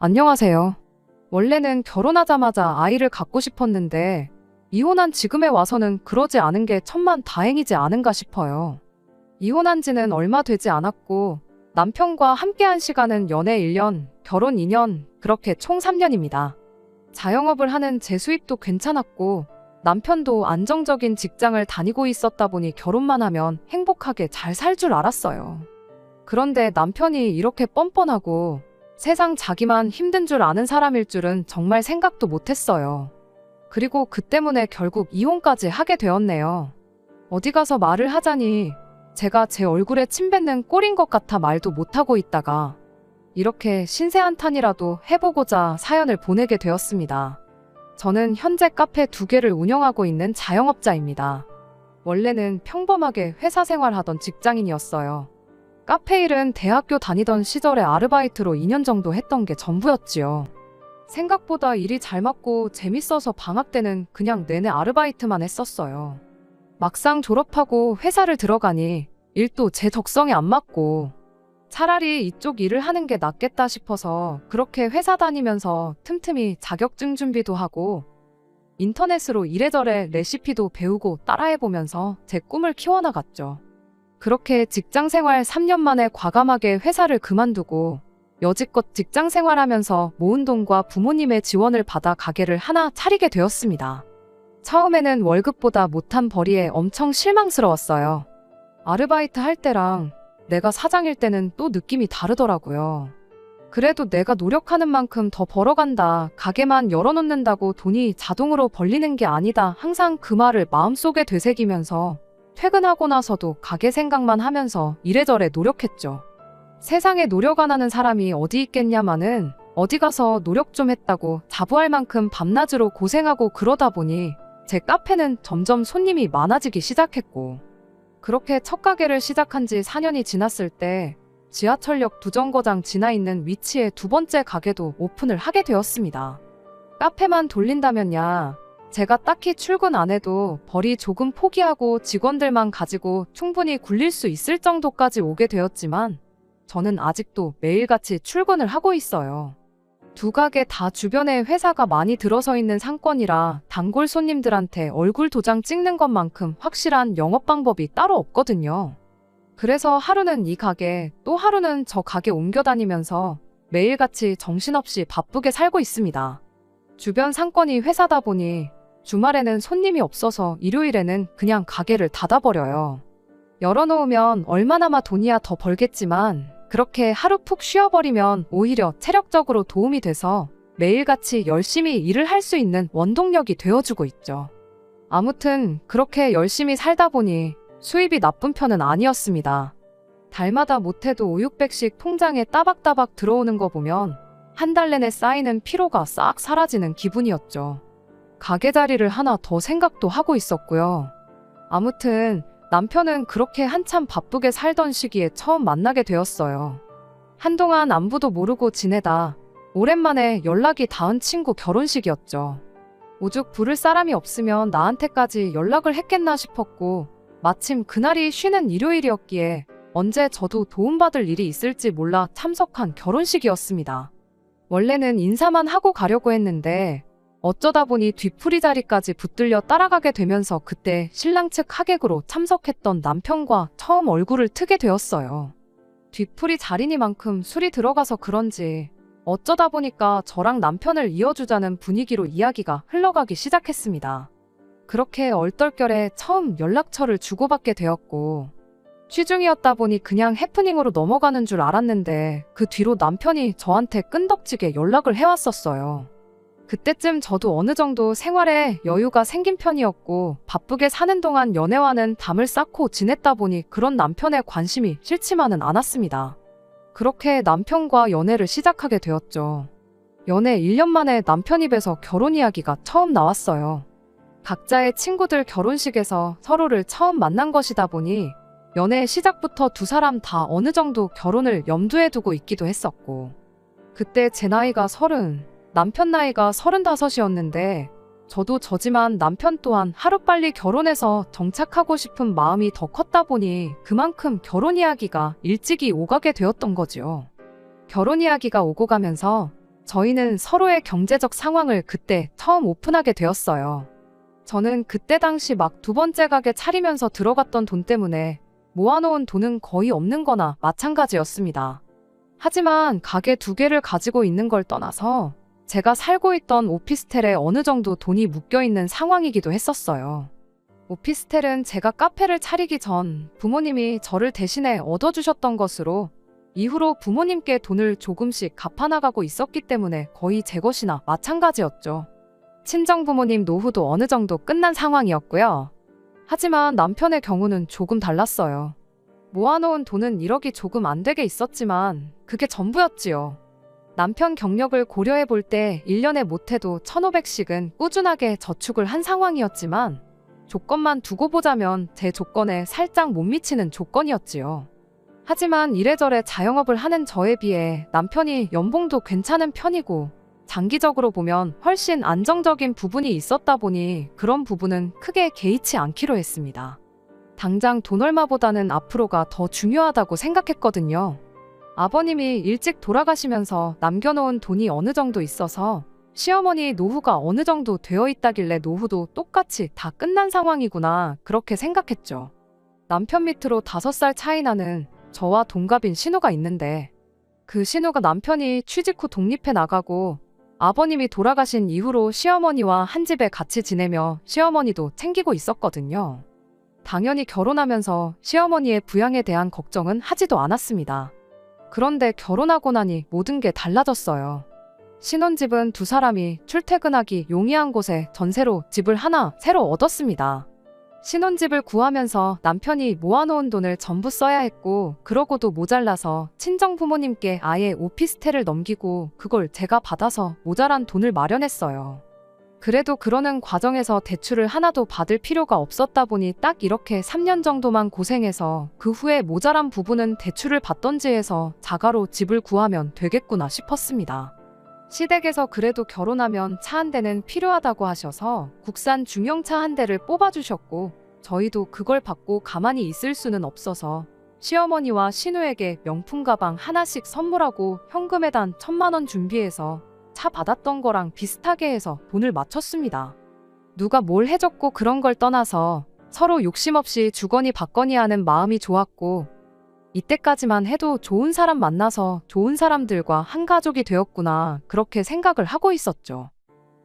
안녕하세요. 원래는 결혼하자마자 아이를 갖고 싶었는데 이혼한 지금에 와서는 그러지 않은 게 천만 다행이지 않은가 싶어요. 이혼한 지는 얼마 되지 않았고 남편과 함께한 시간은 연애 1년, 결혼 2년, 그렇게 총 3년입니다. 자영업을 하는 제 수입도 괜찮았고 남편도 안정적인 직장을 다니고 있었다 보니 결혼만 하면 행복하게 잘 살 줄 알았어요. 그런데 남편이 이렇게 뻔뻔하고 세상 자기만 힘든 줄 아는 사람일 줄은 정말 생각도 못했어요. 그리고 그 때문에 결국 이혼까지 하게 되었네요. 어디 가서 말을 하자니 제가 제 얼굴에 침 뱉는 꼴인 것 같아 말도 못하고 있다가 이렇게 신세한탄이라도 해보고자 사연을 보내게 되었습니다. 저는 현재 카페 2개를 운영하고 있는 자영업자입니다. 원래는 평범하게 회사 생활하던 직장인이었어요. 카페 일은 대학교 다니던 시절에 아르바이트로 2년 정도 했던 게 전부였지요. 생각보다 일이 잘 맞고 재밌어서 방학 때는 그냥 내내 아르바이트만 했었어요. 막상 졸업하고 회사를 들어가니 일도 제 적성에 안 맞고 차라리 이쪽 일을 하는 게 낫겠다 싶어서 그렇게 회사 다니면서 틈틈이 자격증 준비도 하고 인터넷으로 이래저래 레시피도 배우고 따라해보면서 제 꿈을 키워나갔죠. 그렇게 직장 생활 3년 만에 과감하게 회사를 그만두고 여지껏 직장 생활하면서 모은 돈과 부모님의 지원을 받아 가게를 하나 차리게 되었습니다. 처음에는 월급보다 못한 벌이에 엄청 실망스러웠어요. 아르바이트 할 때랑 내가 사장일 때는 또 느낌이 다르더라고요. 그래도 내가 노력하는 만큼 더 벌어간다. 가게만 열어놓는다고 돈이 자동으로 벌리는 게 아니다. 항상 그 말을 마음속에 되새기면서 퇴근하고 나서도 가게 생각만 하면서 이래저래 노력했죠. 세상에 노력 안 하는 사람이 어디 있겠냐마는 어디 가서 노력 좀 했다고 자부할 만큼 밤낮으로 고생하고 그러다 보니 제 카페는 점점 손님이 많아지기 시작했고 그렇게 첫 가게를 시작한 지 4년이 지났을 때 지하철역 2정거장 지나 있는 위치에 2번째 가게도 오픈을 하게 되었습니다. 카페만 돌린다면야 제가 딱히 출근 안 해도 벌이 조금 포기하고 직원들만 가지고 충분히 굴릴 수 있을 정도까지 오게 되었지만 저는 아직도 매일같이 출근을 하고 있어요. 2가게 다 주변에 회사가 많이 들어서 있는 상권이라 단골 손님들한테 얼굴 도장 찍는 것만큼 확실한 영업 방법이 따로 없거든요. 그래서 하루는 이 가게, 또 하루는 저 가게 옮겨 다니면서 매일같이 정신없이 바쁘게 살고 있습니다. 주변 상권이 회사다 보니 주말에는 손님이 없어서 일요일에는 그냥 가게를 닫아버려요. 열어놓으면 얼마나마 돈이야 더 벌겠지만 그렇게 하루 푹 쉬어버리면 오히려 체력적으로 도움이 돼서 매일같이 열심히 일을 할 수 있는 원동력이 되어주고 있죠. 아무튼 그렇게 열심히 살다 보니 수입이 나쁜 편은 아니었습니다. 달마다 못해도 5,600씩 통장에 따박따박 들어오는 거 보면 한 달 내내 쌓이는 피로가 싹 사라지는 기분이었죠. 가게 자리를 하나 더 생각도 하고 있었고요. 아무튼 남편은 그렇게 한참 바쁘게 살던 시기에 처음 만나게 되었어요. 한동안 안부도 모르고 지내다 오랜만에 연락이 닿은 친구 결혼식이었죠. 오죽 부를 사람이 없으면 나한테까지 연락을 했겠나 싶었고 마침 그날이 쉬는 일요일이었기에 언제 저도 도움받을 일이 있을지 몰라 참석한 결혼식이었습니다. 원래는 인사만 하고 가려고 했는데 어쩌다 보니 뒤풀이 자리까지 붙들려 따라가게 되면서 그때 신랑 측 하객으로 참석했던 남편과 처음 얼굴을 트게 되었어요. 뒤풀이 자리니만큼 술이 들어가서 그런지 어쩌다 보니까 저랑 남편을 이어주자는 분위기로 이야기가 흘러가기 시작했습니다. 그렇게 얼떨결에 처음 연락처를 주고받게 되었고 취중이었다 보니 그냥 해프닝으로 넘어가는 줄 알았는데 그 뒤로 남편이 저한테 끈덕지게 연락을 해왔었어요. 그때쯤 저도 어느 정도 생활에 여유가 생긴 편이었고 바쁘게 사는 동안 연애와는 담을 쌓고 지냈다 보니 그런 남편의 관심이 싫지만은 않았습니다. 그렇게 남편과 연애를 시작하게 되었죠. 연애 1년 만에 남편 입에서 결혼 이야기가 처음 나왔어요. 각자의 친구들 결혼식에서 서로를 처음 만난 것이다 보니 연애 시작부터 2사람 다 어느 정도 결혼을 염두에 두고 있기도 했었고 그때 제 나이가 30, 남편 나이가 35이었는데 저도 저지만 남편 또한 하루빨리 결혼해서 정착하고 싶은 마음이 더 컸다 보니 그만큼 결혼 이야기가 일찍이 오가게 되었던 거지요. 결혼 이야기가 오고 가면서 저희는 서로의 경제적 상황을 그때 처음 오픈하게 되었어요. 저는 그때 당시 막 두 번째 가게 차리면서 들어갔던 돈 때문에 모아놓은 돈은 거의 없는 거나 마찬가지였습니다. 하지만 가게 두 개를 가지고 있는 걸 떠나서 제가 살고 있던 오피스텔에 어느 정도 돈이 묶여있는 상황이기도 했었어요. 오피스텔은 제가 카페를 차리기 전 부모님이 저를 대신에 얻어주셨던 것으로 이후로 부모님께 돈을 조금씩 갚아나가고 있었기 때문에 거의 제 것이나 마찬가지였죠. 친정부모님 노후도 어느 정도 끝난 상황이었고요. 하지만 남편의 경우는 조금 달랐어요. 모아놓은 돈은 1억이 조금 안 되게 있었지만 그게 전부였지요. 남편 경력을 고려해 볼 때 1년에 못해도 1,500씩은 꾸준하게 저축을 한 상황이었지만 조건만 두고 보자면 제 조건에 살짝 못 미치는 조건이었지요. 하지만 이래저래 자영업을 하는 저에 비해 남편이 연봉도 괜찮은 편이고 장기적으로 보면 훨씬 안정적인 부분이 있었다 보니 그런 부분은 크게 개의치 않기로 했습니다. 당장 돈 얼마보다는 앞으로가 더 중요하다고 생각했거든요. 아버님이 일찍 돌아가시면서 남겨놓은 돈이 어느 정도 있어서 시어머니 노후가 어느 정도 되어 있다길래 노후도 똑같이 다 끝난 상황이구나 그렇게 생각했죠. 남편 밑으로 5살 차이 나는 저와 동갑인 신우가 있는데 그 신우가 남편이 취직 후 독립해 나가고 아버님이 돌아가신 이후로 시어머니와 한 집에 같이 지내며 시어머니도 챙기고 있었거든요. 당연히 결혼하면서 시어머니의 부양에 대한 걱정은 하지도 않았습니다. 그런데 결혼하고 나니 모든 게 달라졌어요. 신혼집은 두 사람이 출퇴근하기 용이한 곳에 전세로 집을 하나 새로 얻었습니다. 신혼집을 구하면서 남편이 모아놓은 돈을 전부 써야 했고 그러고도 모자라서 친정부모님께 아예 오피스텔을 넘기고 그걸 제가 받아서 모자란 돈을 마련했어요. 그래도 그러는 과정에서 대출을 하나도 받을 필요가 없었다 보니 딱 이렇게 3년 정도만 고생해서 그 후에 모자란 부분은 대출을 받던지 해서 자가로 집을 구하면 되겠구나 싶었습니다. 시댁에서 그래도 결혼하면 차 한 대는 필요하다고 하셔서 국산 중형차 한 대를 뽑아주셨고 저희도 그걸 받고 가만히 있을 수는 없어서 시어머니와 신우에게 명품 가방 하나씩 선물하고 현금에 단 1,000만 원 준비해서 차 받았던 거랑 비슷하게 해서 돈을 맞췄습니다. 누가 뭘 해줬고 그런 걸 떠나서 서로 욕심 없이 주거니 받거니 하는 마음이 좋았고 이때까지만 해도 좋은 사람 만나서 좋은 사람들과 한 가족이 되었구나 그렇게 생각을 하고 있었죠.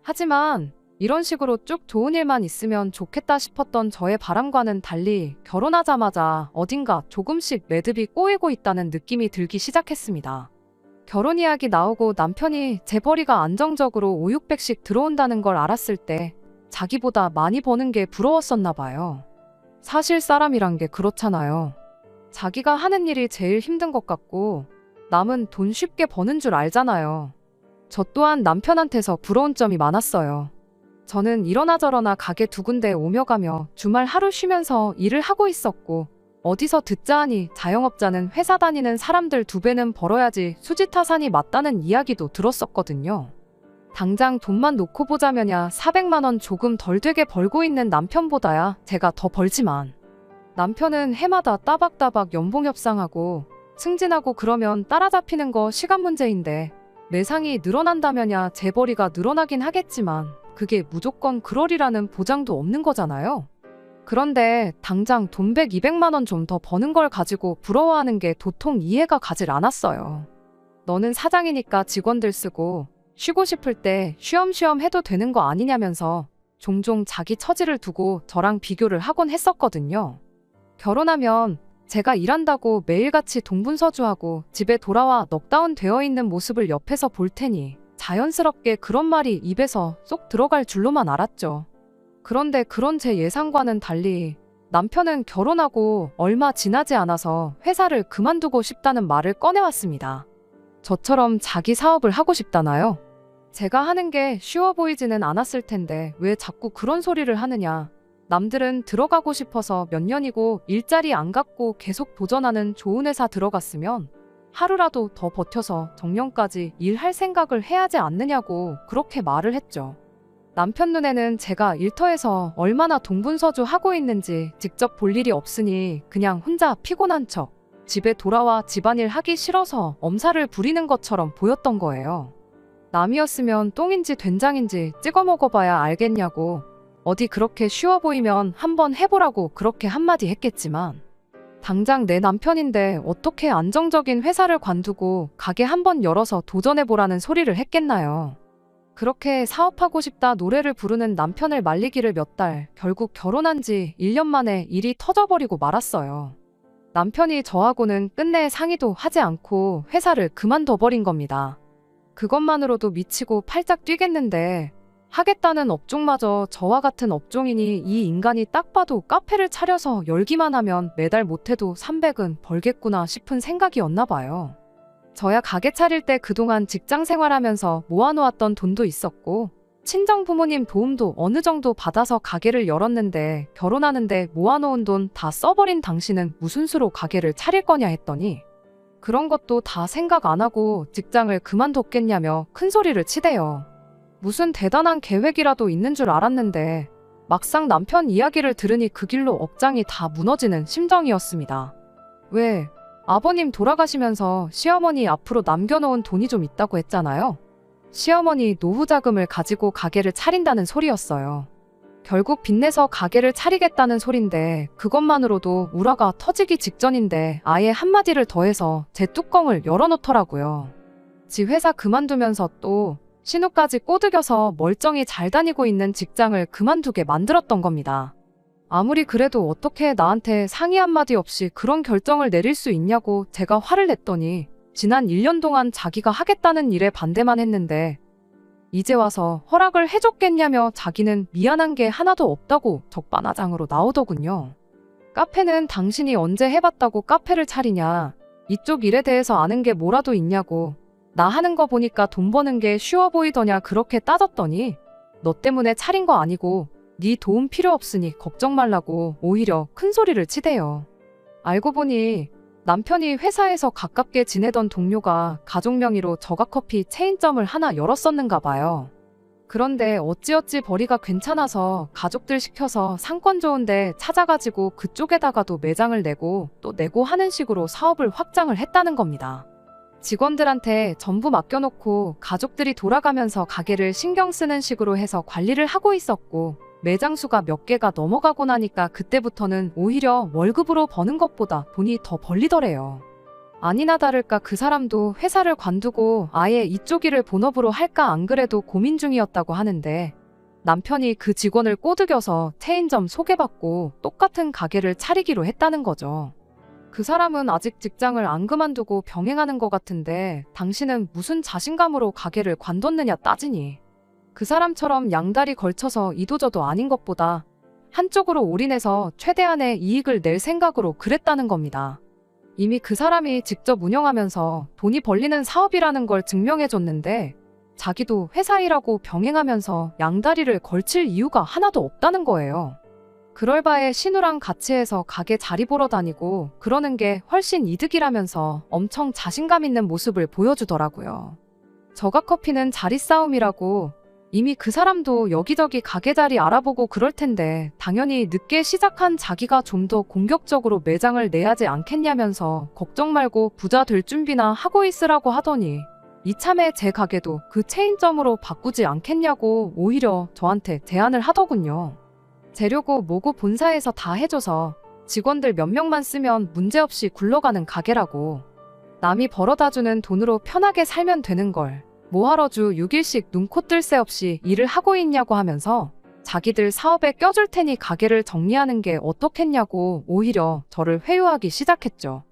하지만 이런 식으로 쭉 좋은 일만 있으면 좋겠다 싶었던 저의 바람과는 달리 결혼하자마자 어딘가 조금씩 매듭이 꼬이고 있다는 느낌이 들기 시작했습니다. 결혼 이야기 나오고 남편이 재벌이가 안정적으로 5,600씩 들어온다는 걸 알았을 때 자기보다 많이 버는 게 부러웠었나 봐요. 사실 사람이란 게 그렇잖아요. 자기가 하는 일이 제일 힘든 것 같고 남은 돈 쉽게 버는 줄 알잖아요. 저 또한 남편한테서 부러운 점이 많았어요. 저는 이러나 저러나 가게 두 군데 오며 가며 주말 하루 쉬면서 일을 하고 있었고 어디서 듣자 하니 자영업자는 회사 다니는 사람들 2배는 벌어야지 수지타산이 맞다는 이야기도 들었었거든요. 당장 돈만 놓고 보자면야 400만 원 조금 덜 되게 벌고 있는 남편보다야 제가 더 벌지만 남편은 해마다 따박따박 연봉 협상하고 승진하고 그러면 따라잡히는 거 시간 문제인데 매상이 늘어난다면야 재벌이가 늘어나긴 하겠지만 그게 무조건 그러리라는 보장도 없는 거잖아요. 그런데 당장 돈 100, 200만 원 좀 더 버는 걸 가지고 부러워하는 게 도통 이해가 가질 않았어요. 너는 사장이니까 직원들 쓰고 쉬고 싶을 때 쉬엄쉬엄 해도 되는 거 아니냐면서 종종 자기 처지를 두고 저랑 비교를 하곤 했었거든요. 결혼하면 제가 일한다고 매일같이 동분서주하고 집에 돌아와 넉다운 되어 있는 모습을 옆에서 볼 테니 자연스럽게 그런 말이 입에서 쏙 들어갈 줄로만 알았죠. 그런데 그런 제 예상과는 달리 남편은 결혼하고 얼마 지나지 않아서 회사를 그만두고 싶다는 말을 꺼내왔습니다. 저처럼 자기 사업을 하고 싶다나요? 제가 하는 게 쉬워 보이지는 않았을 텐데 왜 자꾸 그런 소리를 하느냐. 남들은 들어가고 싶어서 몇 년이고 일자리 안 갖고 계속 도전하는 좋은 회사 들어갔으면 하루라도 더 버텨서 정년까지 일할 생각을 해야지 않느냐고 그렇게 말을 했죠. 남편 눈에는 제가 일터에서 얼마나 동분서주 하고 있는지 직접 볼 일이 없으니 그냥 혼자 피곤한 척 집에 돌아와 집안일 하기 싫어서 엄살을 부리는 것처럼 보였던 거예요. 남이었으면 똥인지 된장인지 찍어 먹어봐야 알겠냐고. 어디 그렇게 쉬워 보이면 한번 해보라고 그렇게 한마디 했겠지만 당장 내 남편인데 어떻게 안정적인 회사를 관두고 가게 한번 열어서 도전해보라는 소리를 했겠나요. 그렇게 사업하고 싶다 노래를 부르는 남편을 말리기를 몇 달, 결국 결혼한 지 1년 만에 일이 터져버리고 말았어요. 남편이 저하고는 끝내 상의도 하지 않고 회사를 그만둬버린 겁니다. 그것만으로도 미치고 팔짝 뛰겠는데 하겠다는 업종마저 저와 같은 업종이니 이 인간이 딱 봐도 카페를 차려서 열기만 하면 매달 못해도 300은 벌겠구나 싶은 생각이었나 봐요. 저야 가게 차릴 때 그동안 직장 생활하면서 모아놓았던 돈도 있었고 친정 부모님 도움도 어느 정도 받아서 가게를 열었는데 결혼하는데 모아놓은 돈 다 써버린 당신은 무슨 수로 가게를 차릴 거냐 했더니 그런 것도 다 생각 안 하고 직장을 그만뒀겠냐며 큰 소리를 치대요. 무슨 대단한 계획이라도 있는 줄 알았는데 막상 남편 이야기를 들으니 그 길로 억장이 다 무너지는 심정이었습니다. 왜? 아버님 돌아가시면서 시어머니 앞으로 남겨놓은 돈이 좀 있다고 했잖아요. 시어머니 노후 자금을 가지고 가게를 차린다는 소리였어요. 결국 빚내서 가게를 차리겠다는 소린데 그것만으로도 우라가 터지기 직전인데 아예 한마디를 더해서 제 뚜껑을 열어놓더라고요. 지 회사 그만두면서 또 신우까지 꼬드겨서 멀쩡히 잘 다니고 있는 직장을 그만두게 만들었던 겁니다. 아무리 그래도 어떻게 나한테 상의 한마디 없이 그런 결정을 내릴 수 있냐고 제가 화를 냈더니 지난 1년 동안 자기가 하겠다는 일에 반대만 했는데 이제 와서 허락을 해줬겠냐며 자기는 미안한 게 하나도 없다고 적반하장으로 나오더군요. 카페는 당신이 언제 해봤다고 카페를 차리냐. 이쪽 일에 대해서 아는 게 뭐라도 있냐고. 나 하는 거 보니까 돈 버는 게 쉬워 보이더냐 그렇게 따졌더니 너 때문에 차린 거 아니고 네 도움 필요 없으니 걱정 말라고 오히려 큰 소리를 치대요. 알고 보니 남편이 회사에서 가깝게 지내던 동료가 가족 명의로 저가커피 체인점을 하나 열었었는가 봐요. 그런데 어찌어찌 벌이가 괜찮아서 가족들 시켜서 상권 좋은데 찾아가지고 그쪽에다가도 매장을 내고 또 내고 하는 식으로 사업을 확장을 했다는 겁니다. 직원들한테 전부 맡겨놓고 가족들이 돌아가면서 가게를 신경 쓰는 식으로 해서 관리를 하고 있었고 매장 수가 몇 개가 넘어가고 나니까 그때부터는 오히려 월급으로 버는 것보다 돈이 더 벌리더래요. 아니나 다를까 그 사람도 회사를 관두고 아예 이쪽 일을 본업으로 할까 안 그래도 고민 중이었다고 하는데 남편이 그 직원을 꼬드겨서 체인점 소개받고 똑같은 가게를 차리기로 했다는 거죠. 그 사람은 아직 직장을 안 그만두고 병행하는 것 같은데 당신은 무슨 자신감으로 가게를 관뒀느냐 따지니 그 사람처럼 양다리 걸쳐서 이도저도 아닌 것보다 한쪽으로 올인해서 최대한의 이익을 낼 생각으로 그랬다는 겁니다. 이미 그 사람이 직접 운영하면서 돈이 벌리는 사업이라는 걸 증명해줬는데 자기도 회사 일하고 병행하면서 양다리를 걸칠 이유가 하나도 없다는 거예요. 그럴 바에 신우랑 같이 해서 가게 자리 보러 다니고 그러는 게 훨씬 이득이라면서 엄청 자신감 있는 모습을 보여주더라고요. 저가커피는 자리 싸움이라고 이미 그 사람도 여기저기 가게 자리 알아보고 그럴 텐데 당연히 늦게 시작한 자기가 좀 더 공격적으로 매장을 내야지 않겠냐면서 걱정 말고 부자 될 준비나 하고 있으라고 하더니 이참에 제 가게도 그 체인점으로 바꾸지 않겠냐고 오히려 저한테 제안을 하더군요. 재료고 뭐고 본사에서 다 해줘서 직원들 몇 명만 쓰면 문제없이 굴러가는 가게라고. 남이 벌어다주는 돈으로 편하게 살면 되는 걸 뭐하러 주 6일씩 눈코 뜰 새 없이 일을 하고 있냐고 하면서 자기들 사업에 껴줄 테니 가게를 정리하는 게 어떻겠냐고 오히려 저를 회유하기 시작했죠.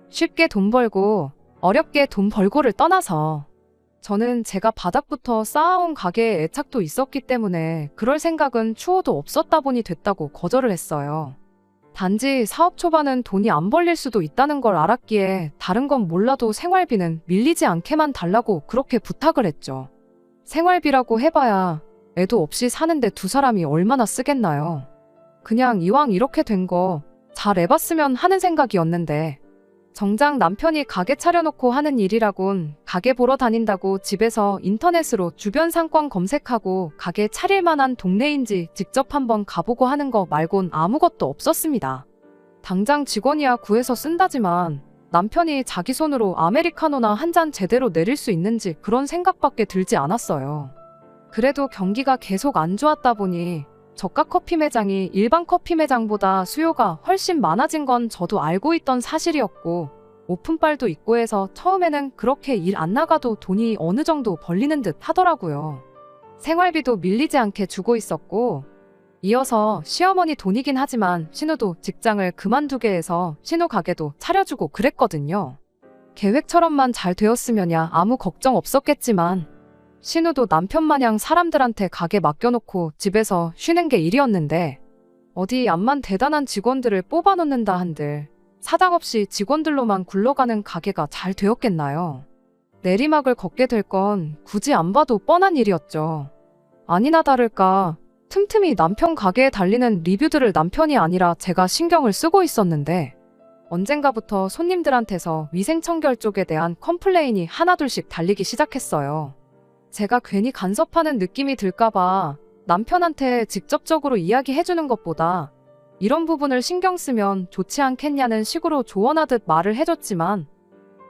쉽게 돈 벌고 어렵게 돈 벌고를 떠나서 저는 제가 바닥부터 쌓아온 가게에 애착도 있었기 때문에 그럴 생각은 추호도 없었다 보니 됐다고 거절을 했어요. 단지 사업 초반은 돈이 안 벌릴 수도 있다는 걸 알았기에 다른 건 몰라도 생활비는 밀리지 않게만 달라고 그렇게 부탁을 했죠. 생활비라고 해봐야 애도 없이 사는데 두 사람이 얼마나 쓰겠나요. 그냥 이왕 이렇게 된 거 잘 해봤으면 하는 생각이었는데 정작 남편이 가게 차려놓고 하는 일이라곤 가게 보러 다닌다고 집에서 인터넷으로 주변 상권 검색하고 가게 차릴 만한 동네인지 직접 한번 가보고 하는 거 말곤 아무것도 없었습니다. 당장 직원이야 구해서 쓴다지만 남편이 자기 손으로 아메리카노나 한 잔 제대로 내릴 수 있는지 그런 생각밖에 들지 않았어요. 그래도 경기가 계속 안 좋았다 보니 저가 커피 매장이 일반 커피 매장보다 수요가 훨씬 많아진 건 저도 알고 있던 사실이었고, 오픈빨도 있고 해서 처음에는 그렇게 일 안 나가도 돈이 어느 정도 벌리는 듯 하더라고요. 생활비도 밀리지 않게 주고 있었고, 이어서 시어머니 돈이긴 하지만 신우도 직장을 그만두게 해서 신우 가게도 차려주고 그랬거든요. 계획처럼만 잘 되었으면야 아무 걱정 없었겠지만 신우도 남편 마냥 사람들한테 가게 맡겨놓고 집에서 쉬는 게 일이었는데, 어디 암만 대단한 직원들을 뽑아놓는다 한들 사장 없이 직원들로만 굴러가는 가게가 잘 되었겠나요? 내리막을 걷게 될 건 굳이 안 봐도 뻔한 일이었죠. 아니나 다를까 틈틈이 남편 가게에 달리는 리뷰들을 남편이 아니라 제가 신경을 쓰고 있었는데, 언젠가부터 손님들한테서 위생청결 쪽에 대한 컴플레인이 하나둘씩 달리기 시작했어요. 제가 괜히 간섭하는 느낌이 들까봐 남편한테 직접적으로 이야기해주는 것보다 이런 부분을 신경 쓰면 좋지 않겠냐는 식으로 조언하듯 말을 해줬지만,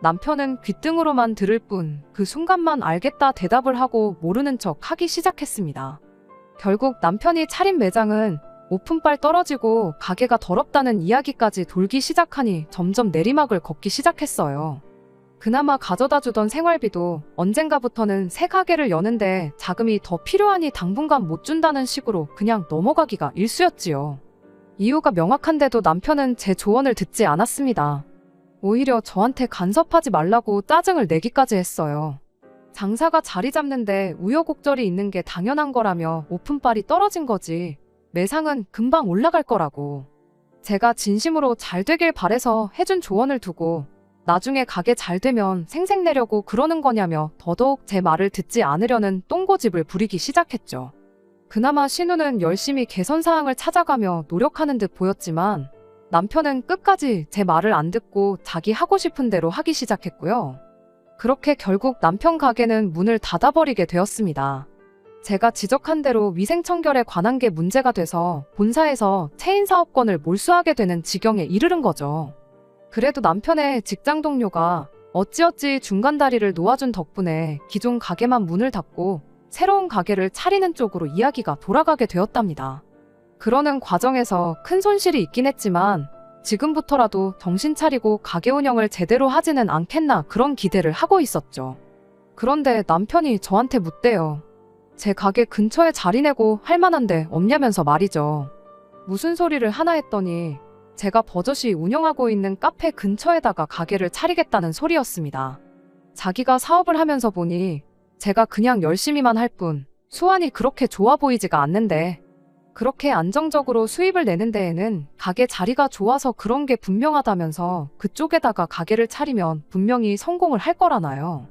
남편은 귓등으로만 들을 뿐 그 순간만 알겠다 대답을 하고 모르는 척 하기 시작했습니다. 결국 남편이 차린 매장은 오픈빨 떨어지고 가게가 더럽다는 이야기까지 돌기 시작하니 점점 내리막을 걷기 시작했어요. 그나마 가져다 주던 생활비도 언젠가부터는 새 가게를 여는데 자금이 더 필요하니 당분간 못 준다는 식으로 그냥 넘어가기가 일쑤였지요. 이유가 명확한데도 남편은 제 조언을 듣지 않았습니다. 오히려 저한테 간섭하지 말라고 짜증을 내기까지 했어요. 장사가 자리 잡는데 우여곡절이 있는 게 당연한 거라며 오픈빨이 떨어진 거지 매상은 금방 올라갈 거라고. 제가 진심으로 잘 되길 바래서 해준 조언을 두고 나중에 가게 잘 되면 생색내려고 그러는 거냐며 더더욱 제 말을 듣지 않으려는 똥고집을 부리기 시작했죠. 그나마 신우는 열심히 개선사항을 찾아가며 노력하는 듯 보였지만, 남편은 끝까지 제 말을 안 듣고 자기 하고 싶은 대로 하기 시작했고요. 그렇게 결국 남편 가게는 문을 닫아버리게 되었습니다. 제가 지적한 대로 위생청결에 관한 게 문제가 돼서 본사에서 체인사업권을 몰수하게 되는 지경에 이르른 거죠. 그래도 남편의 직장 동료가 어찌어찌 중간다리를 놓아준 덕분에 기존 가게만 문을 닫고 새로운 가게를 차리는 쪽으로 이야기가 돌아가게 되었답니다. 그러는 과정에서 큰 손실이 있긴 했지만 지금부터라도 정신 차리고 가게 운영을 제대로 하지는 않겠나 그런 기대를 하고 있었죠. 그런데 남편이 저한테 묻대요. 제 가게 근처에 자리 내고 할 만한데 없냐면서 말이죠. 무슨 소리를 하나 했더니 제가 버젓이 운영하고 있는 카페 근처에다가 가게를 차리겠다는 소리였습니다. 자기가 사업을 하면서 보니 제가 그냥 열심히만 할 뿐 수완이 그렇게 좋아 보이지가 않는데, 그렇게 안정적으로 수입을 내는 데에는 가게 자리가 좋아서 그런 게 분명하다면서 그쪽에다가 가게를 차리면 분명히 성공을 할 거라나요.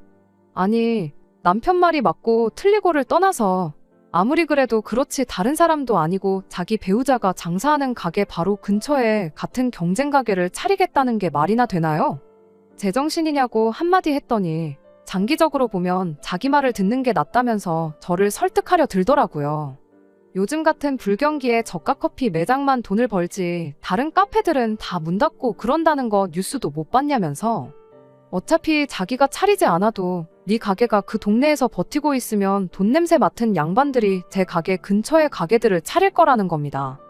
아니, 남편 말이 맞고 틀리고를 떠나서 아무리 그래도 그렇지 다른 사람도 아니고 자기 배우자가 장사하는 가게 바로 근처에 같은 경쟁 가게를 차리겠다는 게 말이나 되나요? 제정신이냐고 한마디 했더니 장기적으로 보면 자기 말을 듣는 게 낫다면서 저를 설득하려 들더라고요. 요즘 같은 불경기에 저가 커피 매장만 돈을 벌지 다른 카페들은 다 문 닫고 그런다는 거 뉴스도 못 봤냐면서. 어차피 자기가 차리지 않아도 네 가게가 그 동네에서 버티고 있으면 돈 냄새 맡은 양반들이 제 가게 근처에 가게들을 차릴 거라는 겁니다.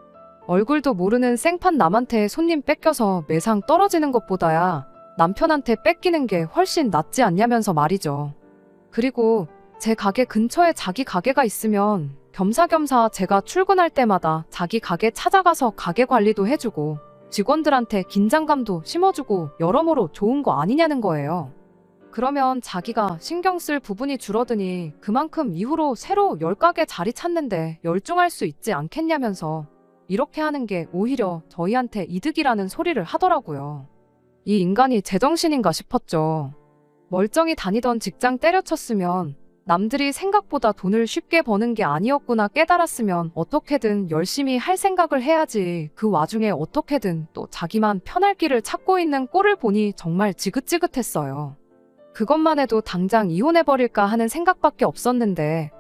얼굴도 모르는 생판 남한테 손님 뺏겨서 매상 떨어지는 것보다야 남편한테 뺏기는 게 훨씬 낫지 않냐면서 말이죠. 그리고 제 가게 근처에 자기 가게가 있으면 겸사겸사 제가 출근할 때마다 자기 가게 찾아가서 가게 관리도 해주고 직원들한테 긴장감도 심어주고 여러모로 좋은 거 아니냐는 거예요. 그러면 자기가 신경 쓸 부분이 줄어드니 그만큼 이후로 새로 10가게 자리 찾는데 열중할 수 있지 않겠냐면서 이렇게 하는 게 오히려 저희한테 이득이라는 소리를 하더라고요. 이 인간이 제정신인가 싶었죠. 멀쩡히 다니던 직장 때려쳤으면 남들이 생각보다 돈을 쉽게 버는 게 아니었구나 깨달았으면 어떻게든 열심히 할 생각을 해야지, 그 와중에 어떻게든 또 자기만 편할 길을 찾고 있는 꼴을 보니 정말 지긋지긋했어요. 그것만 해도 당장 이혼해버릴까 하는 생각밖에 없었는데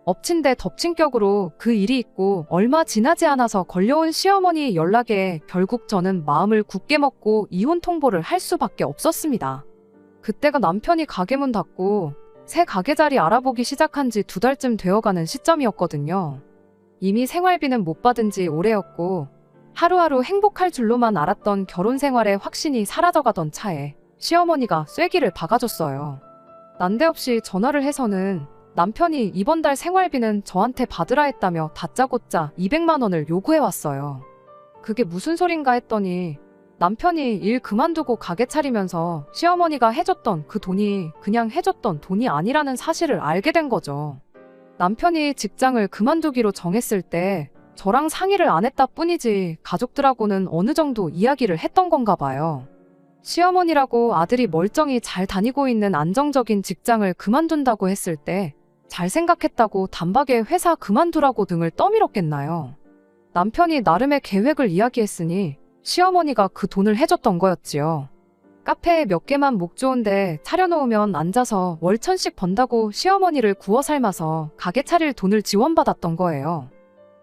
엎친 데 덮친 격으로 그 일이 있고 얼마 지나지 않아서 걸려온 시어머니 연락에 결국 저는 마음을 굳게 먹고 이혼 통보를 할 수밖에 없었습니다. 그때가 남편이 가게 문 닫고 새 가게 자리 알아보기 시작한 지 2달쯤 되어가는 시점이었거든요. 이미 생활비는 못 받은 지 오래였고 하루하루 행복할 줄로만 알았던 결혼 생활의 확신이 사라져가던 차에 시어머니가 쐐기를 박아줬어요. 난데없이 전화를 해서는 남편이 이번 달 생활비는 저한테 받으라 했다며 다짜고짜 200만 원을 요구해왔어요. 그게 무슨 소린가 했더니 남편이 일 그만두고 가게 차리면서 시어머니가 해줬던 그 돈이 그냥 해줬던 돈이 아니라는 사실을 알게 된 거죠. 남편이 직장을 그만두기로 정했을 때 저랑 상의를 안 했다 뿐이지 가족들하고는 어느 정도 이야기를 했던 건가 봐요. 시어머니라고 아들이 멀쩡히 잘 다니고 있는 안정적인 직장을 그만둔다고 했을 때 잘 생각했다고 단박에 회사 그만두라고 등을 떠밀었겠나요? 남편이 나름의 계획을 이야기했으니 시어머니가 그 돈을 해줬던 거였지요. 카페에 몇 개만 목 좋은데 차려놓으면 앉아서 월 1000씩 번다고 시어머니를 구워 삶아서 가게 차릴 돈을 지원받았던 거예요.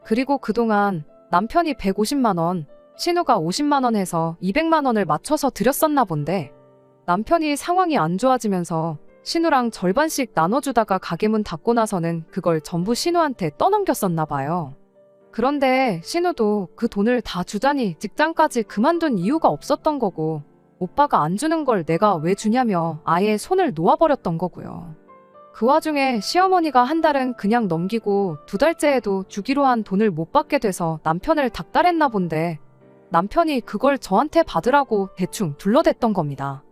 그리고 그동안 남편이 150만 원, 신우가 50만 원 해서 200만 원을 맞춰서 드렸었나 본데 남편이 상황이 안 좋아지면서 신우랑 절반씩 나눠주다가 가게 문 닫고 나서는 그걸 전부 신우한테 떠넘겼었나 봐요. 그런데 신우도 그 돈을 다 주자니 직장까지 그만둔 이유가 없었던 거고 오빠가 안 주는 걸 내가 왜 주냐며 아예 손을 놓아버렸던 거고요. 그 와중에 시어머니가 한 달은 그냥 넘기고 2달째에도 주기로 한 돈을 못 받게 돼서 남편을 닥달했나 본데 남편이 그걸 저한테 받으라고 대충 둘러댔던 겁니다.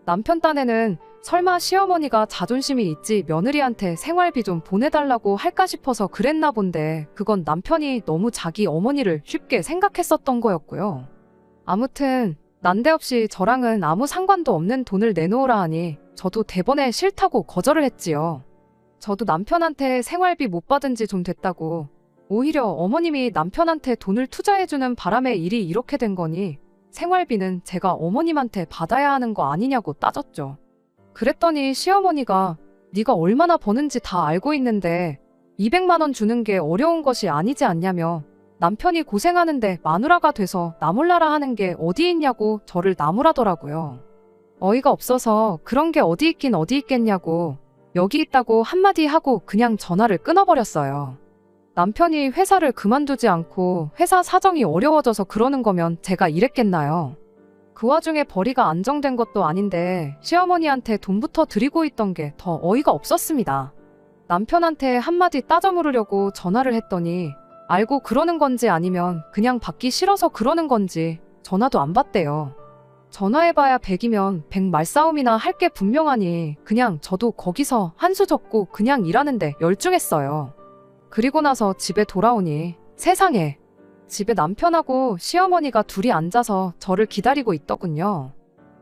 남편 딴에는 설마 시어머니가 자존심이 있지 며느리한테 생활비 좀 보내달라고 할까 싶어서 그랬나 본데 그건 남편이 너무 자기 어머니를 쉽게 생각했었던 거였고요. 아무튼 난데없이 저랑은 아무 상관도 없는 돈을 내놓으라 하니 저도 대번에 싫다고 거절을 했지요. 저도 남편한테 생활비 못 받은 지 좀 됐다고 오히려 어머님이 남편한테 돈을 투자해주는 바람에 일이 이렇게 된 거니 생활비는 제가 어머님한테 받아야 하는 거 아니냐고 따졌죠. 그랬더니 시어머니가 네가 얼마나 버는지 다 알고 있는데 200만 원 주는 게 어려운 것이 아니지 않냐며 남편이 고생하는데 마누라가 돼서 나몰라라 하는 게 어디 있냐고 저를 나무라더라고요. 어이가 없어서 그런 게 어디 있긴 어디 있겠냐고 여기 있다고 한마디 하고 그냥 전화를 끊어버렸어요. 남편이 회사를 그만두지 않고 회사 사정이 어려워져서 그러는 거면 제가 이랬겠나요? 그 와중에 벌이가 안정된 것도 아닌데 시어머니한테 돈부터 드리고 있던 게 더 어이가 없었습니다. 남편한테 한마디 따져 물으려고 전화를 했더니 알고 그러는 건지 아니면 그냥 받기 싫어서 그러는 건지 전화도 안 받대요. 전화해봐야 100이면 100 말싸움이나 할 게 분명하니 그냥 저도 거기서 한 수 접고 그냥 일하는데 열중했어요. 그리고 나서 집에 돌아오니 세상에 집에 남편하고 시어머니가 둘이 앉아서 저를 기다리고 있더군요.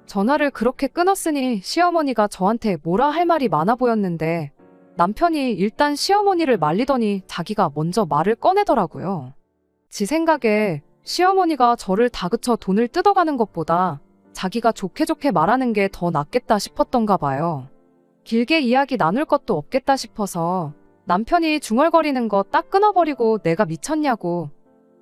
전화를 그렇게 끊었으니 시어머니가 저한테 뭐라 할 말이 많아 보였는데 남편이 일단 시어머니를 말리더니 자기가 먼저 말을 꺼내더라고요. 지 생각에 시어머니가 저를 다그쳐 돈을 뜯어가는 것보다 자기가 좋게 좋게 말하는 게 더 낫겠다 싶었던가 봐요. 길게 이야기 나눌 것도 없겠다 싶어서 남편이 중얼거리는 거 딱 끊어버리고 내가 미쳤냐고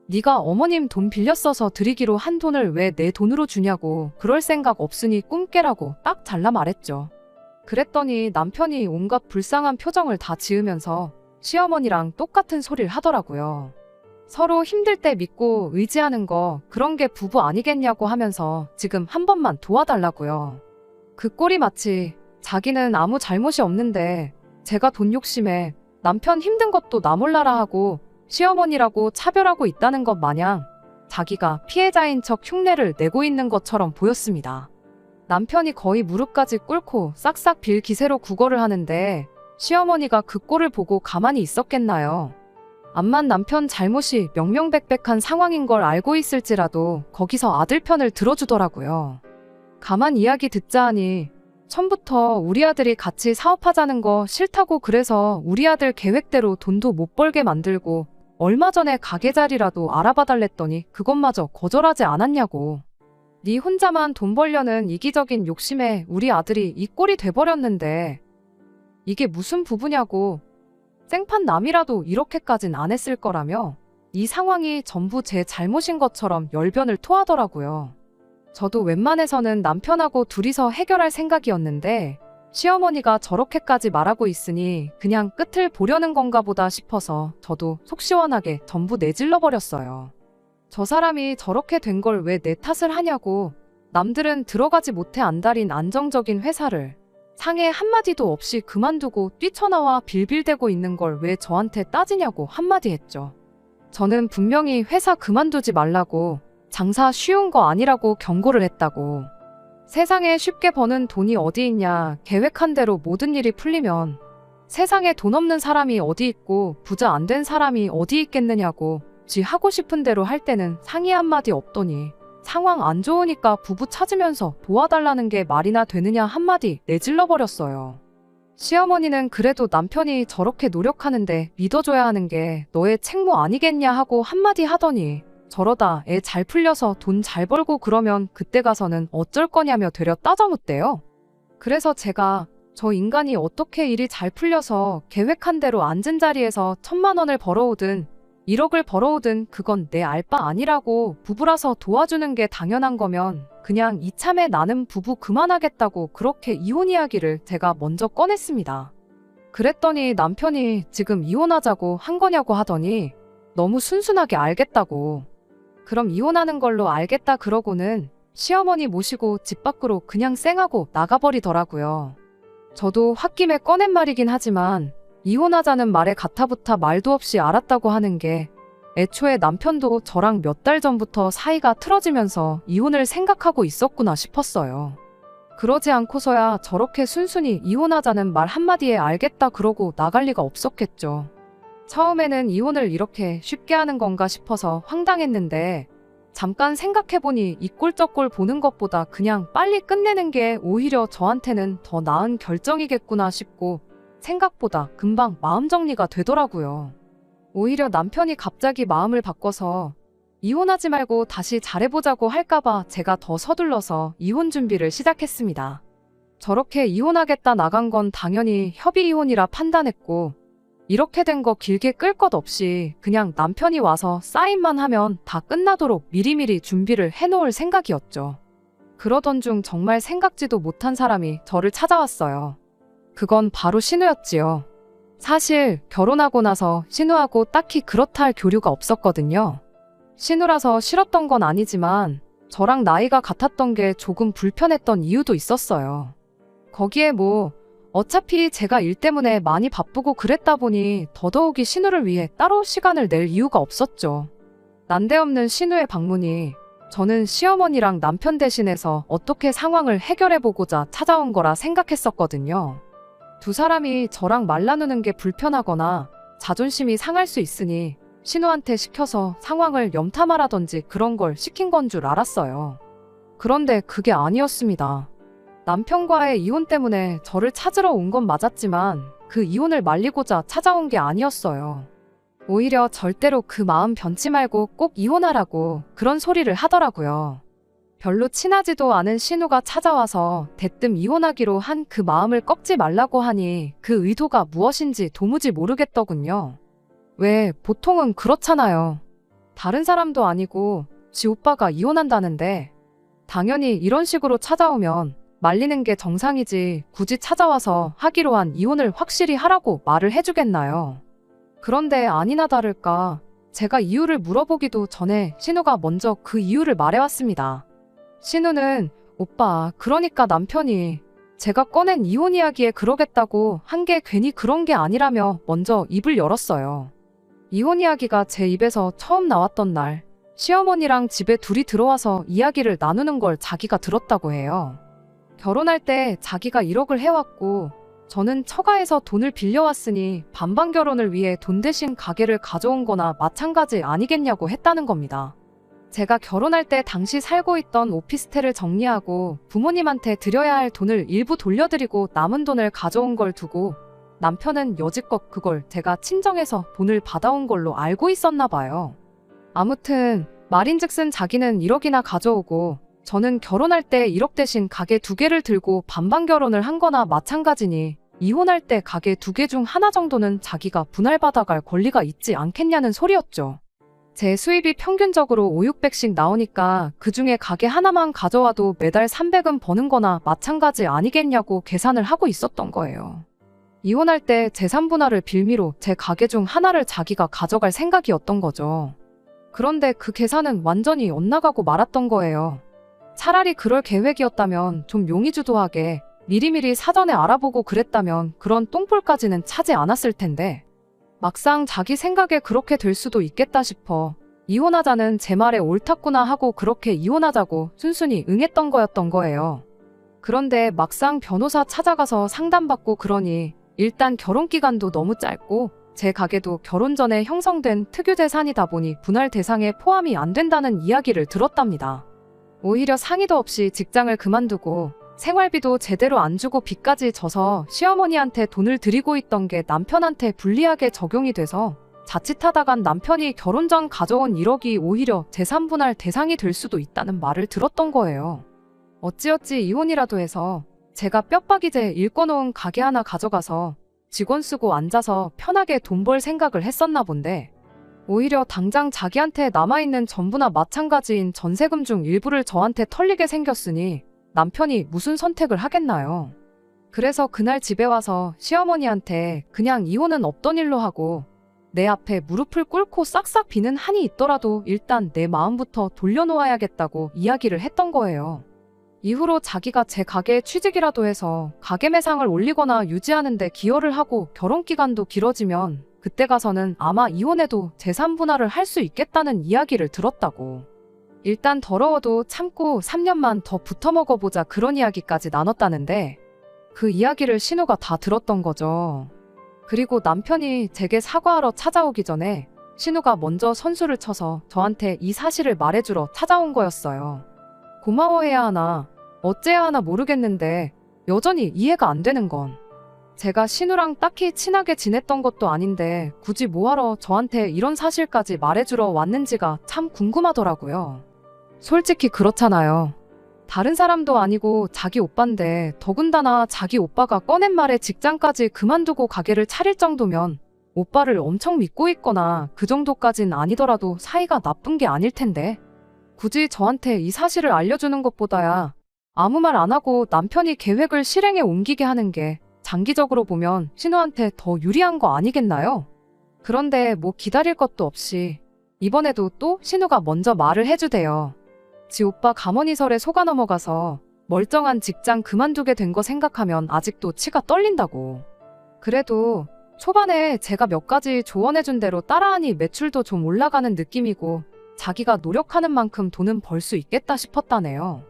네가 어머님 돈 빌려 써서 드리기로 한 돈을 왜 내 돈으로 주냐고 그럴 생각 없으니 꿈 깨라고 딱 잘라 말했죠. 그랬더니 남편이 온갖 불쌍한 표정을 다 지으면서 시어머니랑 똑같은 소리를 하더라고요. 서로 힘들 때 믿고 의지하는 거 그런 게 부부 아니겠냐고 하면서 지금 한 번만 도와달라고요. 그 꼴이 마치 자기는 아무 잘못이 없는데 제가 돈 욕심에 남편 힘든 것도 나 몰라라 하고 시어머니라고 차별하고 있다는 것 마냥 자기가 피해자인 척 흉내를 내고 있는 것처럼 보였습니다. 남편이 거의 무릎까지 꿇고 싹싹 빌 기세로 구걸을 하는데 시어머니가 그 꼴을 보고 가만히 있었겠나요? 암만 남편 잘못이 명명백백한 상황인 걸 알고 있을지라도 거기서 아들 편을 들어주더라고요. 가만 이야기 듣자 하니 처음부터 우리 아들이 같이 사업하자는 거 싫다고 그래서 우리 아들 계획대로 돈도 못 벌게 만들고 얼마 전에 가게 자리라도 알아봐 달랬더니 그것마저 거절하지 않았냐고. 네 혼자만 돈 벌려는 이기적인 욕심에 우리 아들이 이 꼴이 돼버렸는데 이게 무슨 부부냐고. 생판 남이라도 이렇게까진 안 했을 거라며 이 상황이 전부 제 잘못인 것처럼 열변을 토하더라고요. 저도 웬만해서는 남편하고 둘이서 해결할 생각이었는데 시어머니가 저렇게까지 말하고 있으니 그냥 끝을 보려는 건가 보다 싶어서 저도 속 시원하게 전부 내질러 버렸어요. 저 사람이 저렇게 된 걸 왜 내 탓을 하냐고. 남들은 들어가지 못해 안달인 안정적인 회사를 상해 한마디도 없이 그만두고 뛰쳐나와 빌빌대고 있는 걸 왜 저한테 따지냐고 한마디 했죠. 저는 분명히 회사 그만두지 말라고, 장사 쉬운 거 아니라고 경고를 했다고. 세상에 쉽게 버는 돈이 어디 있냐, 계획한 대로 모든 일이 풀리면 세상에 돈 없는 사람이 어디 있고 부자 안 된 사람이 어디 있겠느냐고. 지 하고 싶은 대로 할 때는 상의 한마디 없더니 상황 안 좋으니까 부부 찾으면서 도와달라는 게 말이나 되느냐 한마디 내질러 버렸어요. 시어머니는 그래도 남편이 저렇게 노력하는데 믿어줘야 하는 게 너의 책무 아니겠냐 하고 한마디 하더니 저러다 애 잘 풀려서 돈 잘 벌고 그러면 그때 가서는 어쩔 거냐며 되려 따져묻대요. 그래서 제가 저 인간이 어떻게 일이 잘 풀려서 계획한 대로 앉은 자리에서 1,000만 원을 벌어오든 1억을 벌어오든 그건 내 알 바 아니라고, 부부라서 도와주는 게 당연한 거면 그냥 이참에 나는 부부 그만하겠다고 그렇게 이혼 이야기를 제가 먼저 꺼냈습니다. 그랬더니 남편이 지금 이혼하자고 한 거냐고 하더니 너무 순순하게 알겠다고. 그럼 이혼하는 걸로 알겠다 그러고는 시어머니 모시고 집 밖으로 그냥 쌩하고 나가버리더라고요. 저도 홧김에 꺼낸 말이긴 하지만 이혼하자는 말에 가타부타 말도 없이 알았다고 하는 게 애초에 남편도 저랑 몇 달 전부터 사이가 틀어지면서 이혼을 생각하고 있었구나 싶었어요. 그러지 않고서야 저렇게 순순히 이혼하자는 말 한마디에 알겠다 그러고 나갈 리가 없었겠죠. 처음에는 이혼을 이렇게 쉽게 하는 건가 싶어서 황당했는데 잠깐 생각해보니 이 꼴 저 꼴 보는 것보다 그냥 빨리 끝내는 게 오히려 저한테는 더 나은 결정이겠구나 싶고 생각보다 금방 마음 정리가 되더라고요. 오히려 남편이 갑자기 마음을 바꿔서 이혼하지 말고 다시 잘해보자고 할까봐 제가 더 서둘러서 이혼 준비를 시작했습니다. 저렇게 이혼하겠다 나간 건 당연히 협의 이혼이라 판단했고 이렇게 된 거 길게 끌 것 없이 그냥 남편이 와서 사인만 하면 다 끝나도록 미리미리 준비를 해놓을 생각이었죠. 그러던 중 정말 생각지도 못한 사람이 저를 찾아왔어요. 그건 바로 신우였지요. 사실 결혼하고 나서 신우하고 딱히 그렇다 할 교류가 없었거든요. 신우라서 싫었던 건 아니지만 저랑 나이가 같았던 게 조금 불편했던 이유도 있었어요. 거기에 뭐 어차피 제가 일 때문에 많이 바쁘고 그랬다 보니 더더욱이 신우를 위해 따로 시간을 낼 이유가 없었죠. 난데없는 신우의 방문이 저는 시어머니랑 남편 대신해서 어떻게 상황을 해결해보고자 찾아온 거라 생각했었거든요. 두 사람이 저랑 말 나누는 게 불편하거나 자존심이 상할 수 있으니 신우한테 시켜서 상황을 염탐하라든지 그런 걸 시킨 건 줄 알았어요. 그런데 그게 아니었습니다. 남편과의 이혼 때문에 저를 찾으러 온 건 맞았지만 그 이혼을 말리고자 찾아온 게 아니었어요. 오히려 절대로 그 마음 변치 말고 꼭 이혼하라고 그런 소리를 하더라고요. 별로 친하지도 않은 신우가 찾아와서 대뜸 이혼하기로 한 그 마음을 꺾지 말라고 하니 그 의도가 무엇인지 도무지 모르겠더군요. 왜 보통은 그렇잖아요. 다른 사람도 아니고 지 오빠가 이혼한다는데 당연히 이런 식으로 찾아오면 말리는 게 정상이지 굳이 찾아와서 하기로 한 이혼을 확실히 하라고 말을 해주겠나요? 그런데 아니나 다를까 제가 이유를 물어보기도 전에 신우가 먼저 그 이유를 말해왔습니다. 신우는 오빠 그러니까 남편이 제가 꺼낸 이혼 이야기에 그러겠다고 한 게 괜히 그런 게 아니라며 먼저 입을 열었어요. 이혼 이야기가 제 입에서 처음 나왔던 날 시어머니랑 집에 둘이 들어와서 이야기를 나누는 걸 자기가 들었다고 해요. 결혼할 때 자기가 1억을 해왔고 저는 처가에서 돈을 빌려왔으니 반반 결혼을 위해 돈 대신 가게를 가져온 거나 마찬가지 아니겠냐고 했다는 겁니다. 제가 결혼할 때 당시 살고 있던 오피스텔을 정리하고 부모님한테 드려야 할 돈을 일부 돌려드리고 남은 돈을 가져온 걸 두고 남편은 여지껏 그걸 제가 친정에서 돈을 받아온 걸로 알고 있었나 봐요. 아무튼 말인즉슨 자기는 1억이나 가져오고 저는 결혼할 때 1억 대신 가게 2개를 들고 반반 결혼을 한 거나 마찬가지니 이혼할 때 가게 2개 중 하나 정도는 자기가 분할받아갈 권리가 있지 않겠냐는 소리였죠. 제 수입이 평균적으로 5,600씩 나오니까 그중에 가게 하나만 가져와도 매달 300은 버는 거나 마찬가지 아니겠냐고 계산을 하고 있었던 거예요. 이혼할 때 재산 분할을 빌미로 제 가게 중 하나를 자기가 가져갈 생각이었던 거죠. 그런데 그 계산은 완전히 엇나가고 말았던 거예요. 차라리 그럴 계획이었다면 좀 용의주도하게 미리미리 사전에 알아보고 그랬다면 그런 똥볼까지는 차지 않았을 텐데 막상 자기 생각에 그렇게 될 수도 있겠다 싶어 이혼하자는 제 말에 옳았구나 하고 그렇게 이혼하자고 순순히 응했던 거였던 거예요. 그런데 막상 변호사 찾아가서 상담받고 그러니 일단 결혼 기간도 너무 짧고 제 가게도 결혼 전에 형성된 특유재산이다 보니 분할 대상에 포함이 안 된다는 이야기를 들었답니다. 오히려 상의도 없이 직장을 그만두고 생활비도 제대로 안 주고 빚까지 져서 시어머니한테 돈을 드리고 있던 게 남편한테 불리하게 적용이 돼서 자칫하다간 남편이 결혼 전 가져온 1억이 오히려 재산 분할 대상이 될 수도 있다는 말을 들었던 거예요. 어찌어찌 이혼이라도 해서 제가 뼈박이제 일궈놓은 가게 하나 가져가서 직원 쓰고 앉아서 편하게 돈 벌 생각을 했었나 본데 오히려 당장 자기한테 남아있는 전부나 마찬가지인 전세금 중 일부를 저한테 털리게 생겼으니 남편이 무슨 선택을 하겠나요? 그래서 그날 집에 와서 시어머니한테 그냥 이혼은 없던 일로 하고 내 앞에 무릎을 꿇고 싹싹 비는 한이 있더라도 일단 내 마음부터 돌려놓아야겠다고 이야기를 했던 거예요. 이후로 자기가 제 가게에 취직이라도 해서 가게 매상을 올리거나 유지하는 데 기여를 하고 결혼 기간도 길어지면 그때 가서는 아마 이혼해도 재산 분할을 할 수 있겠다는 이야기를 들었다고. 일단 더러워도 참고 3년만 더 붙어 먹어보자 그런 이야기까지 나눴다는데 그 이야기를 신우가 다 들었던 거죠. 그리고 남편이 제게 사과하러 찾아오기 전에 신우가 먼저 선수를 쳐서 저한테 이 사실을 말해주러 찾아온 거였어요. 고마워해야 하나 어째야 하나 모르겠는데 여전히 이해가 안 되는 건 제가 신우랑 딱히 친하게 지냈던 것도 아닌데 굳이 뭐하러 저한테 이런 사실까지 말해주러 왔는지가 참 궁금하더라고요. 솔직히 그렇잖아요. 다른 사람도 아니고 자기 오빠인데 더군다나 자기 오빠가 꺼낸 말에 직장까지 그만두고 가게를 차릴 정도면 오빠를 엄청 믿고 있거나 그 정도까진 아니더라도 사이가 나쁜 게 아닐 텐데 굳이 저한테 이 사실을 알려주는 것보다야 아무 말 안 하고 남편이 계획을 실행에 옮기게 하는 게 장기적으로 보면 신우한테 더 유리한 거 아니겠나요? 그런데 뭐 기다릴 것도 없이 이번에도 또 신우가 먼저 말을 해주대요. 지 오빠 가머니설에 속아 넘어가서 멀쩡한 직장 그만두게 된 거 생각하면 아직도 치가 떨린다고. 그래도 초반에 제가 몇 가지 조언해준 대로 따라하니 매출도 좀 올라가는 느낌이고 자기가 노력하는 만큼 돈은 벌 수 있겠다 싶었다네요.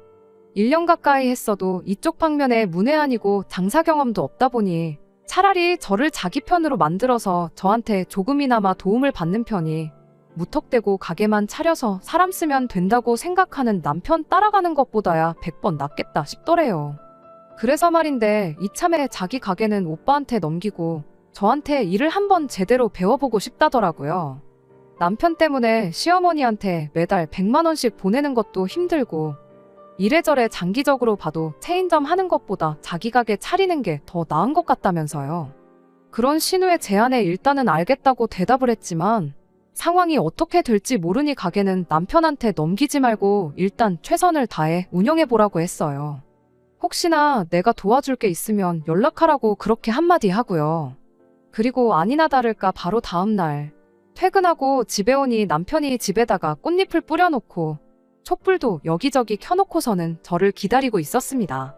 1년 가까이 했어도 이쪽 방면에 문외한이고 장사 경험도 없다 보니 차라리 저를 자기 편으로 만들어서 저한테 조금이나마 도움을 받는 편이 무턱대고 가게만 차려서 사람 쓰면 된다고 생각하는 남편 따라가는 것보다야 100번 낫겠다 싶더래요. 그래서 말인데 이참에 자기 가게는 오빠한테 넘기고 저한테 일을 한번 제대로 배워보고 싶다더라고요. 남편 때문에 시어머니한테 매달 100만 원씩 보내는 것도 힘들고 이래저래 장기적으로 봐도 체인점 하는 것보다 자기 가게 차리는 게 더 나은 것 같다면서요. 그런 신우의 제안에 일단은 알겠다고 대답을 했지만 상황이 어떻게 될지 모르니 가게는 남편한테 넘기지 말고 일단 최선을 다해 운영해보라고 했어요. 혹시나 내가 도와줄 게 있으면 연락하라고 그렇게 한마디 하고요. 그리고 아니나 다를까 바로 다음날 퇴근하고 집에 오니 남편이 집에다가 꽃잎을 뿌려놓고 촛불도 여기저기 켜놓고서는 저를 기다리고 있었습니다.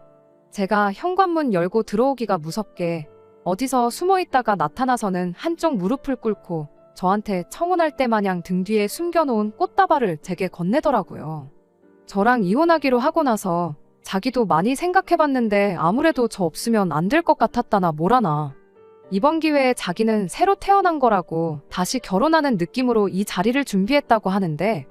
제가 현관문 열고 들어오기가 무섭게 어디서 숨어있다가 나타나서는 한쪽 무릎을 꿇고 저한테 청혼할 때 마냥 등 뒤에 숨겨놓은 꽃다발을 제게 건네더라고요. 저랑 이혼하기로 하고 나서 자기도 많이 생각해봤는데 아무래도 저 없으면 안 될 것 같았다나 뭐라나. 이번 기회에 자기는 새로 태어난 거라고 다시 결혼하는 느낌으로 이 자리를 준비했다고 하는데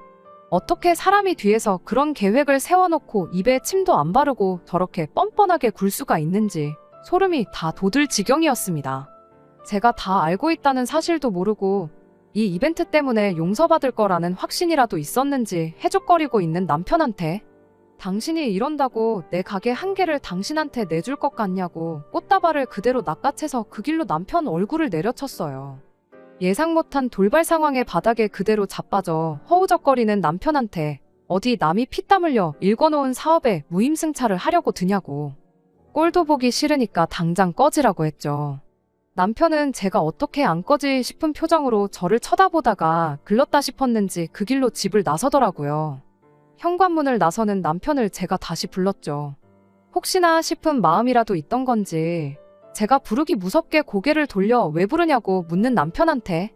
어떻게 사람이 뒤에서 그런 계획을 세워놓고 입에 침도 안 바르고 저렇게 뻔뻔하게 굴 수가 있는지 소름이 다 돋을 지경이었습니다. 제가 다 알고 있다는 사실도 모르고 이 이벤트 때문에 용서받을 거라는 확신이라도 있었는지 해죽거리고 있는 남편한테 당신이 이런다고 내 가게 한 개를 당신한테 내줄 것 같냐고 꽃다발을 그대로 낚아채서 그 길로 남편 얼굴을 내려쳤어요. 예상 못한 돌발 상황에 바닥에 그대로 자빠져 허우적거리는 남편한테 어디 남이 피땀 흘려 일궈놓은 사업에 무임승차를 하려고 드냐고. 꼴도 보기 싫으니까 당장 꺼지라고 했죠. 남편은 제가 어떻게 안 꺼지 싶은 표정으로 저를 쳐다보다가 글렀다 싶었는지 그 길로 집을 나서더라고요. 현관문을 나서는 남편을 제가 다시 불렀죠. 혹시나 싶은 마음이라도 있던 건지 제가 부르기 무섭게 고개를 돌려 왜 부르냐고 묻는 남편한테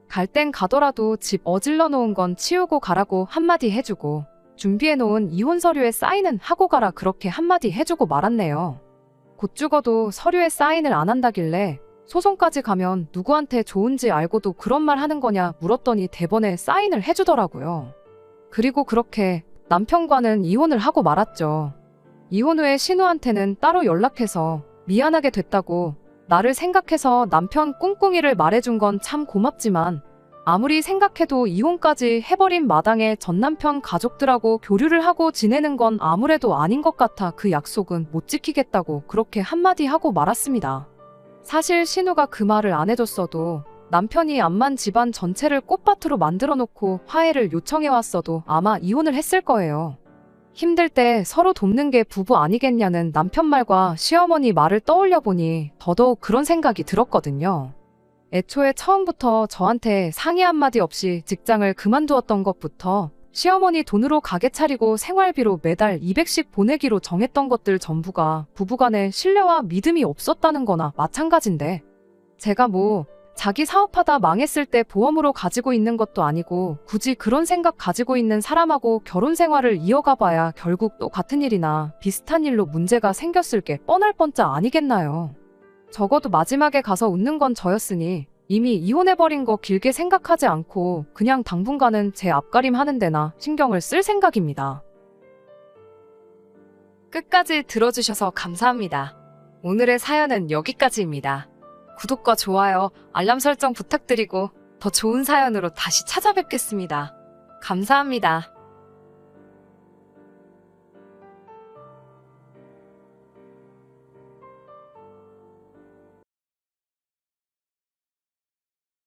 갈 땐 가더라도 집 어질러 놓은 건 치우고 가라고 한마디 해주고 준비해 놓은 이혼 서류에 사인은 하고 가라 그렇게 한마디 해주고 말았네요. 곧 죽어도 서류에 사인을 안 한다길래 소송까지 가면 누구한테 좋은지 알고도 그런 말 하는 거냐 물었더니 대번에 사인을 해주더라고요. 그리고 그렇게 남편과는 이혼을 하고 말았죠. 이혼 후에 신우한테는 따로 연락해서 미안하게 됐다고 나를 생각해서 남편 꿍꿍이를 말해준 건 참 고맙지만 아무리 생각해도 이혼까지 해버린 마당에 전남편 가족들하고 교류를 하고 지내는 건 아무래도 아닌 것 같아 그 약속은 못 지키겠다고 그렇게 한마디 하고 말았습니다. 사실 신우가 그 말을 안 해줬어도 남편이 암만 집안 전체를 꽃밭으로 만들어 놓고 화해를 요청해왔어도 아마 이혼을 했을 거예요. 힘들 때 서로 돕는 게 부부 아니겠냐는 남편 말과 시어머니 말을 떠올려 보니 더더욱 그런 생각이 들었거든요. 애초에 처음부터 저한테 상의 한마디 없이 직장을 그만두었던 것부터 시어머니 돈으로 가게 차리고 생활비로 매달 200씩 보내기로 정했던 것들 전부가 부부간의 신뢰와 믿음이 없었다는 거나 마찬가지인데 제가 뭐 자기 사업하다 망했을 때 보험으로 가지고 있는 것도 아니고 굳이 그런 생각 가지고 있는 사람하고 결혼 생활을 이어가 봐야 결국 또 같은 일이나 비슷한 일로 문제가 생겼을 게 뻔할 뻔짜 아니겠나요. 적어도 마지막에 가서 웃는 건 저였으니 이미 이혼해버린 거 길게 생각하지 않고 그냥 당분간은 제 앞가림 하는 데나 신경을 쓸 생각입니다. 끝까지 들어주셔서 감사합니다. 오늘의 사연은 여기까지입니다. 구독과 좋아요, 알람 설정 부탁드리고 더 좋은 사연으로 다시 찾아뵙겠습니다. 감사합니다.